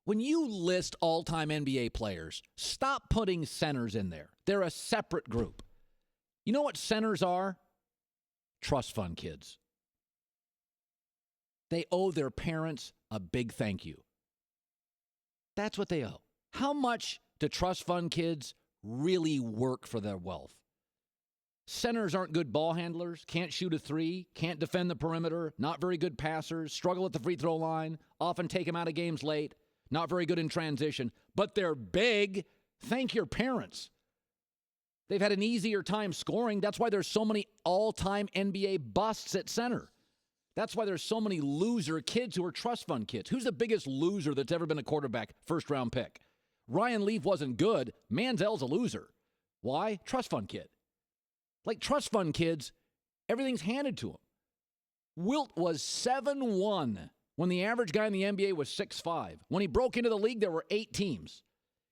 When you list all-time NBA players, stop putting centers in there. They're a separate group. You know what centers are? Trust fund kids. They owe their parents a big thank you. That's what they owe. How much do trust fund kids really work for their wealth? Centers aren't good ball handlers, can't shoot a three, can't defend the perimeter, not very good passers, struggle at the free throw line, often take them out of games late, not very good in transition, but they're big. Thank your parents. They've had an easier time scoring. That's why there's so many all-time NBA busts at center. That's why there's so many loser kids who are trust fund kids. Who's the biggest loser that's ever been a quarterback, first-round pick? Ryan Leaf wasn't good. Manziel's a loser. Why? Trust fund kid. Like trust fund kids, everything's handed to him. Wilt was 7'1" when the average guy in the NBA was 6'5". When he broke into the league, there were 8 teams.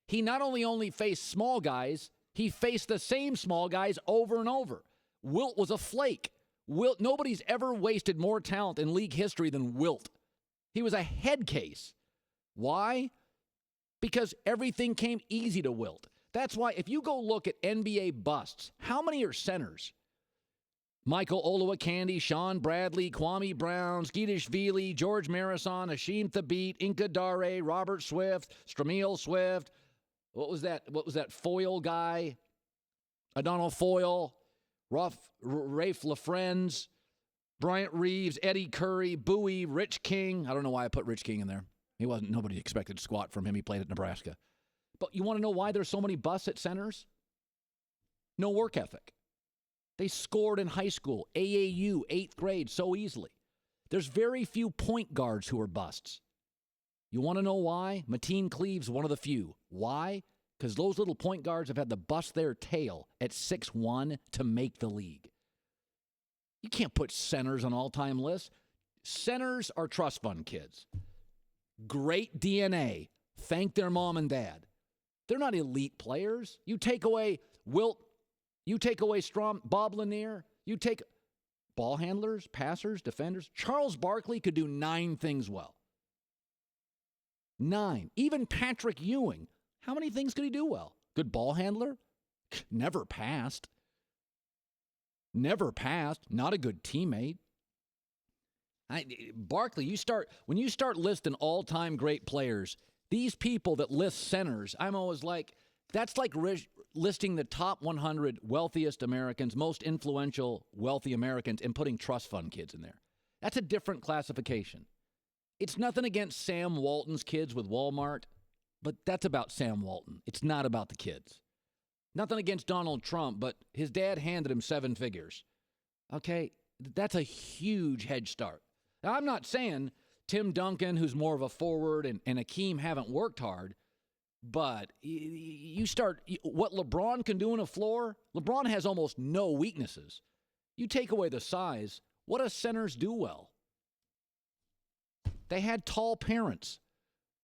He not only faced small guys, he faced the same small guys over and over. Wilt was a flake. Nobody's ever wasted more talent in league history than Wilt. He was a head case. Why? Because everything came easy to Wilt. That's why if you go look at NBA busts, how many are centers? Michael Olowokandi, Sean Bradley, Kwame Brown, Skeetishvili, George Marison, Hasheem Thabit, Inca Dare, Robert Swift, Stramil Swift. What was that Foyle guy? Adonal Foyle, Rafe LaFrenz, Bryant Reeves, Eddie Curry, Bowie, Rich King. I don't know why I put Rich King in there. Nobody expected squat from him. He played at Nebraska. But you want to know why there's so many busts at centers? No work ethic. They scored in high school, AAU, 8th grade, so easily. There's very few point guards who are busts. You want to know why? Mateen Cleave's one of the few. Why? Because those little point guards have had to bust their tail at 6'1" to make the league. You can't put centers on all-time lists. Centers are trust fund kids. Great DNA. Thank their mom and dad. They're not elite players. You take away Wilt, you take away Strom, Bob Lanier, you take ball handlers, passers, defenders. Charles Barkley could do 9 things well. 9. Even Patrick Ewing. How many things could he do well? Good ball handler? Never passed. Not a good teammate. Barkley, when you start listing all-time great players, these people that list centers, I'm always like, that's like listing the top 100 wealthiest Americans, most influential wealthy Americans, and putting trust fund kids in there. That's a different classification. It's nothing against Sam Walton's kids with Walmart, but that's about Sam Walton. It's not about the kids. Nothing against Donald Trump, but his dad handed him 7 figures. Okay, that's a huge head start. Now, I'm not saying Tim Duncan, who's more of a forward, and Akeem haven't worked hard, but you start what LeBron can do on a floor. LeBron has almost no weaknesses. You take away the size, what do centers do well? They had tall parents.